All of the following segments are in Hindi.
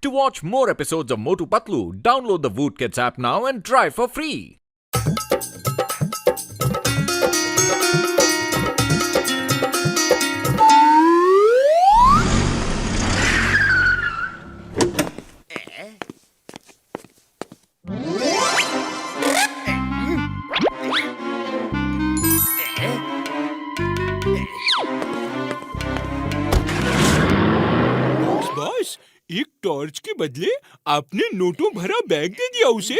To watch more episodes of Motu Patlu, download the Voot Kids app now and try for free. Boss, एक टॉर्च के बदले आपने नोटों भरा बैग दे दिया उसे।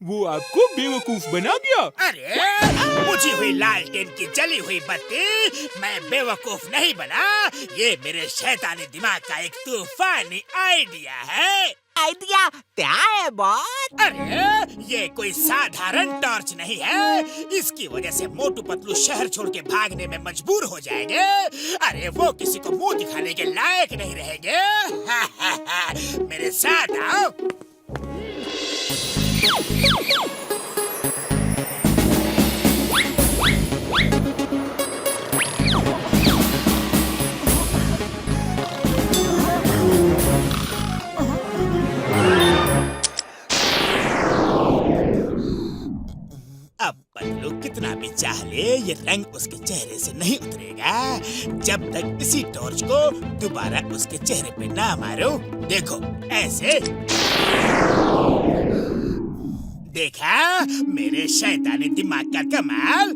वो आपको बेवकूफ बना गया। अरे बुझी हुई लालटेन की जली हुई बत्ती, मैं बेवकूफ नहीं बना। ये मेरे शैतानी दिमाग का एक तूफानी आइडिया है। आइडिया क्या है बॉस? अरे ये कोई साधारण टॉर्च नहीं है। इसकी वजह से मोटू पतलू शहर छोड़ के भागने में मजबूर हो जाएंगे। अरे वो किसी को मुंह दिखाने के लायक नहीं रहेंगे। मेरे साथ आओ। अब पतलू कितना भी चाह ले, ये रंग उसके चेहरे से नहीं उतरेगा जब तक इसी टॉर्च को दोबारा उसके चेहरे पे ना मारो। देखो ऐसे। देखा मेरे शैतानी दिमाग का कमाल।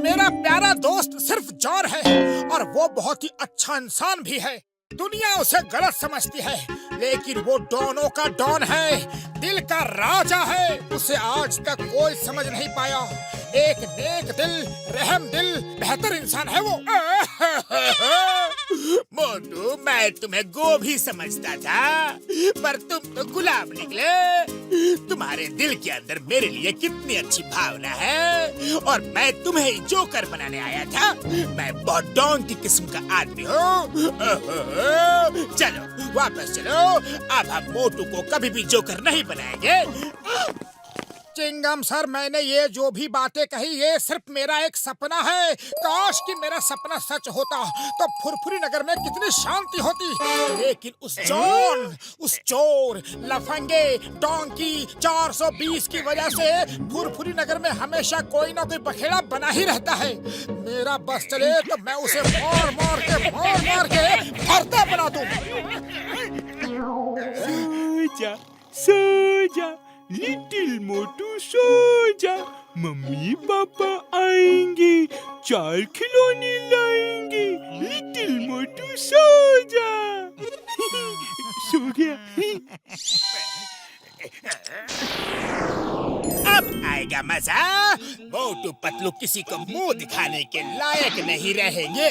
मेरा प्यारा दोस्त सिर्फ जॉन है और वो बहुत ही अच्छा इंसान भी है। दुनिया उसे गलत समझती है, लेकिन वो डॉनों का डॉन है, दिल का राजा है। उसे आज तक कोई समझ नहीं पाया। एक नेक दिल, रहम दिल, बेहतर इंसान है वो। मोटू, मैं तुम्हें गोभी समझता था, पर तुम तो गुलाब निकले। तुम्हारे दिल के अंदर मेरे लिए कितनी अच्छी भावना है, और मैं तुम्हें ही जोकर बनाने आया था। मैं बहुत डॉन की किस्म का आदमी हूँ। चलो वापस चलो। अब हम मोटू को कभी भी जोकर नहीं बनाएंगे। चिंगम सर, मैंने ये जो भी बातें कही, ये सिर्फ मेरा एक सपना है। काश कि मेरा सपना सच होता तो फुरफुरी नगर में कितनी शांति होती। लेकिन उस जॉन, उस चोर, लफंगे, डोंकी 420 की वजह से फुरफुरी नगर में हमेशा कोई ना कोई बखेड़ा बना ही रहता है। मेरा बस चले तो मैं उसे मार मार के भरता बना दूं। सो जा लिटिल मोटू, सो जा। मम्मी पापा आएंगे, 4 खिलौने लाएंगे। लिटिल मोटू सो जा। सो गया। अब आएगा मजा। मोटू पतलू किसी को मुंह दिखाने के लायक नहीं रहेंगे।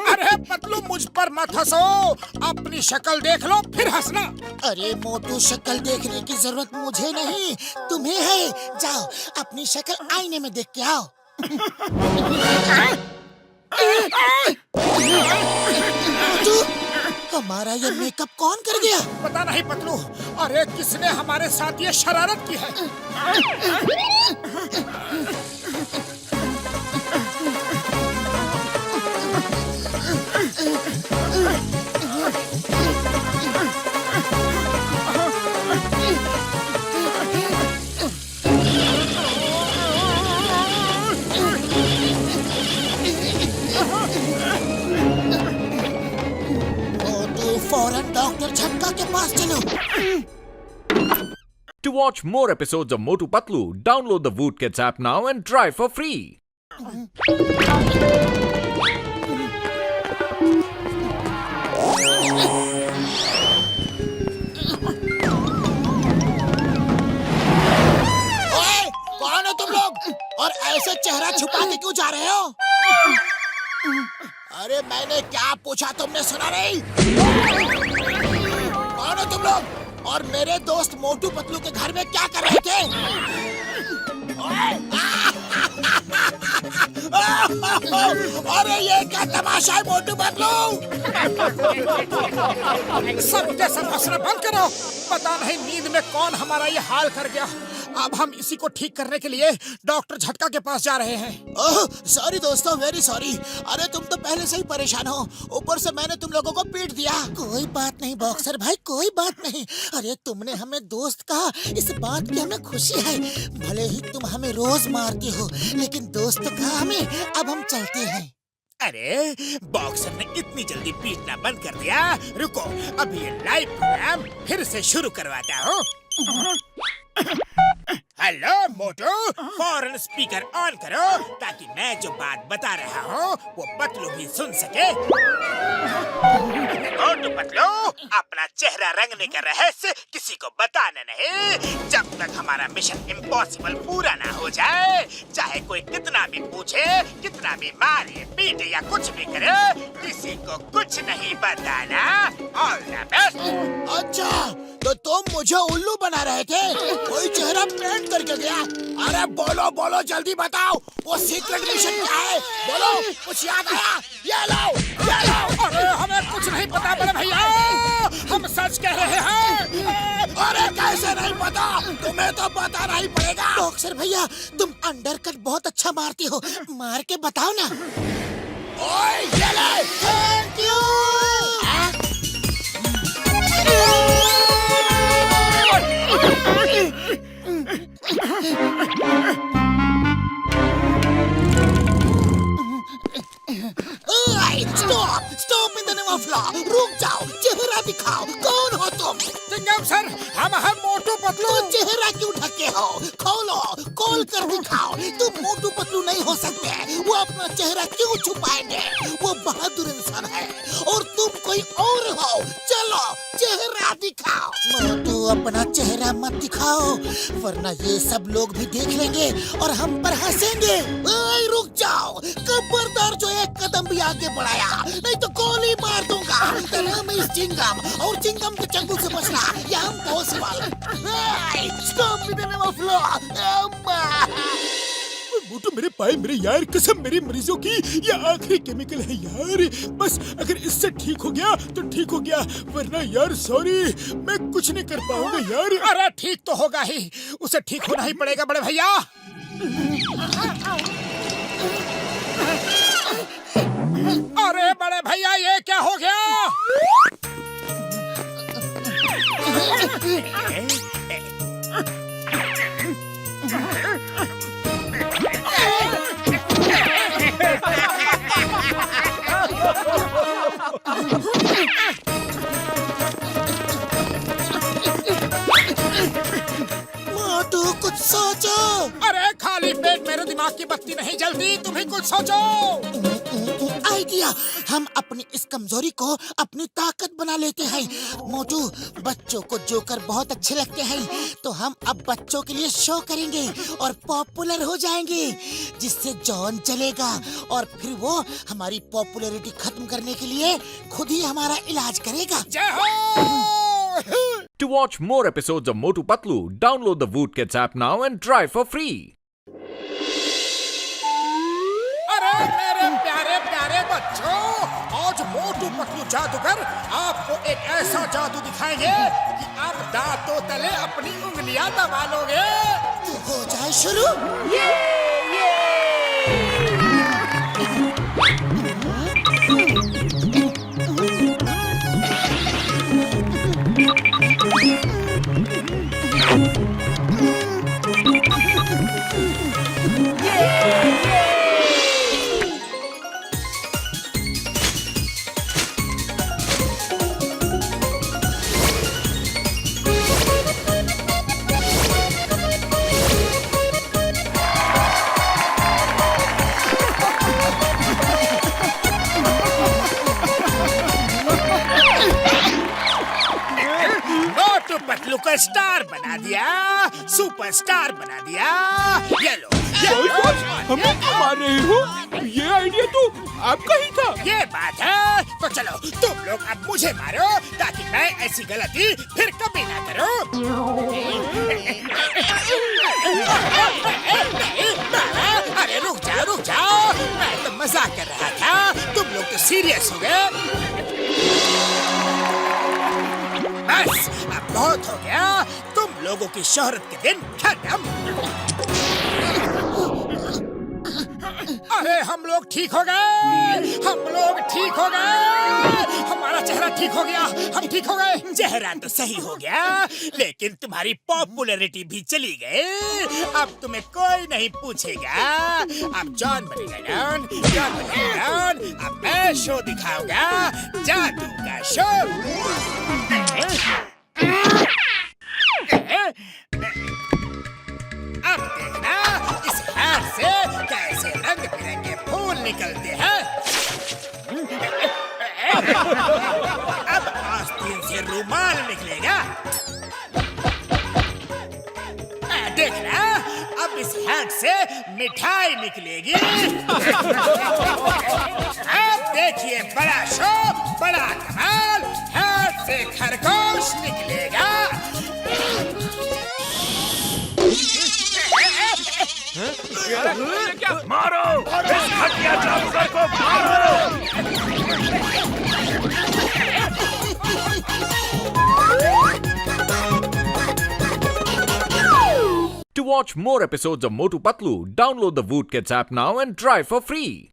अरे पतलू, मुझ पर मत हंसो। अपनी शक्ल देख लो फिर हंसना। अरे मोटू, शक्ल देखने की जरूरत मुझे नहीं, तुम्हें है। जाओ अपनी शक्ल आईने में देख के आओ। मोटू, हमारा ये मेकअप कौन कर गया? पता नहीं पतलू। अरे किसने हमारे साथ ये शरारत की है? फौरन डॉक्टर झटका के पास चलो। To watch more episodes of Motu Patlu, download the Voot Kids app now and try for free. ओए, कौन हो तुम लोग? और ऐसे चेहरा छुपा के क्यों जा रहे हो? अरे मैंने क्या पूछा, तुमने सुना नहीं? कौन हो तुम लोग? और मेरे दोस्त मोटू पतलू के घर में क्या कर रहे थे? अरे ये क्या तमाशा है मोटू पतलू? सब के सब हंसना बंद करो। पता नहीं नींद में कौन हमारा ये हाल कर गया। अब हम इसी को ठीक करने के लिए डॉक्टर झटका के पास जा रहे हैं। ओह सॉरी दोस्तों, वेरी सॉरी। अरे तुम तो पहले से ही परेशान हो, ऊपर से मैंने तुम लोगों को पीट दिया। कोई बात नहीं बॉक्सर भाई, कोई बात नहीं। अरे तुमने हमें दोस्त कहा, इस बात की हमें खुशी है। भले ही तुम हमें रोज मारते हो, लेकिन दोस्त कहा हमें। अब हम चलते हैं। अरे बॉक्सर ने इतनी जल्दी पीटना बंद कर दिया। रुको, अब ये लाइव प्रोग्राम फिर से शुरू करवाता हूँ। हेलो मोटू, फौरन स्पीकर ऑन करो ताकि मैं जो बात बता रहा हूँ वो पतलू भी सुन सके। मोटू पतलू, अपना चेहरा रंगने का रहस्य किसी को बताना नहीं जब तक हमारा मिशन इम्पॉसिबल पूरा ना हो जाए। चाहे कोई कितना भी पूछे, कितना भी मारे पीटे या कुछ भी करे, किसी को कुछ नहीं बताना। All the best. अच्छा तो तुम मुझे उल्लू बना रहे थे? कोई चेहरा पेंट करके गया? अरे बोलो बोलो जल्दी बताओ, वो सीक्रेट मिशन क्या है? बोलो, कुछ याद आया? ये लो। अरे हमें कुछ नहीं पता बड़े भैया, हम सच कह रहे हैं। अरे कैसे नहीं पता? तुम्हें तो बताना ही पड़ेगा। बॉक्सर भैया, तुम अंडरकट बहुत अच्छा मारती हो, मार के बताओ ना। ओए ये ले, thank you. Stop in the name of law. रुक जाओ, चेहरा दिखाओ, कौन हो तुम? चिंगम सर, हम मोटू पतलू। तो चेहरा क्यों ढके हो? खोलो, खोल कर दिखाओ। तुम मोटू पतलू नहीं हो सकते। वो अपना चेहरा क्यों छुपाएंगे? वो बहादुर इंसान है और तुम कोई और हो। चलो चेहरा दिखाओ। मोटू अपना चेहरा मत दिखाओ, वरना ये सब लोग भी देख लेंगे और हम पर हंसेंगे। ओए रुक जाओ, खबरदार जो एक कदम भी आगे बढ़ाया नहीं तो गोली मार दूंगा। नाम है चिंगम और चिंगम के चंगुल से बचना ये impossible. Stop the name of law. Motu मेरे पाए मेरे यार, कसम मेरी मरीजों की, ये आखिरी केमिकल है यार। बस अगर इससे ठीक हो गया तो ठीक हो गया, वरना यार सॉरी, मैं कुछ नहीं कर पाऊंगा यार। अरे ठीक तो होगा ही, उसे ठीक होना ही पड़ेगा बड़े भैया। अरे बड़े भैया, ये क्या हो गया? मोटू कुछ सोचो। अरे खाली पेट मेरे दिमाग की बत्ती नहीं जलती, तुम ही कुछ सोचो। आइडिया, हम अपनी इस कमजोरी को अपनी ताकत बना लेते हैं। मोटू, बच्चों को जोकर बहुत अच्छे लगते हैं, तो हम अब बच्चों के लिए शो करेंगे और पॉपुलर हो जाएंगे, जिससे जॉन चलेगा और फिर वो हमारी पॉपुलैरिटी खत्म करने के लिए खुद ही हमारा इलाज करेगा। जय हो। To watch more episodes of Motu Patlu, download the Voot Kids app now and try for free. अरे मेरे प्यारे प्यारे बच्चों, आज मोटू पतलू जादूगर आपको एक ऐसा जादू दिखाएंगे कि आप दांतों तले अपनी उंगलियां दबा लोगे। तो हो जाए शुरू। पतलू को स्टार बना दिया, सुपरस्टार बना दिया। ये लो, हमें क्यों मार रहे हो? ये आइडिया तो आपका ही था। ये बात है, तो चलो तुम लोग अब मुझे मारो ताकि मैं ऐसी गलती फिर कभी ना करूं। अरे रुक जाओ, मैं तो मजाक कर रहा था, तुम लोग तो सीरियस हो गए। बहुत हो गया। तुम लोगों की शोहरत के दिन खत्म। अरे हम लोग ठीक हो गए, हम लोग ठीक हो गए, हमारा चेहरा ठीक हो गया, हम ठीक हो गए। चेहरा तो सही हो गया, लेकिन तुम्हारी पॉपुलैरिटी भी चली गई। अब तुम्हें कोई नहीं पूछेगा। अब जॉन बनेगा डॉन, जॉन बनेगा डॉन। अब मैं शो दिखाऊंगा, जादू का शो। अब देखना इस हाथ से कैसे रंग बिरंगे फूल निकलते हैं। अब आस्तीन से रुमाल निकलेगा। देखना अब इस हाथ से मिठाई निकलेगी। अब देखिए बड़ा शो, बड़ा कमाल। हाथ से खरगोश निकलेगा। मारो इस घटिया जादूगर को, मारो। To watch more episodes of Motu Patlu, download the Voot Kids app now and try for free.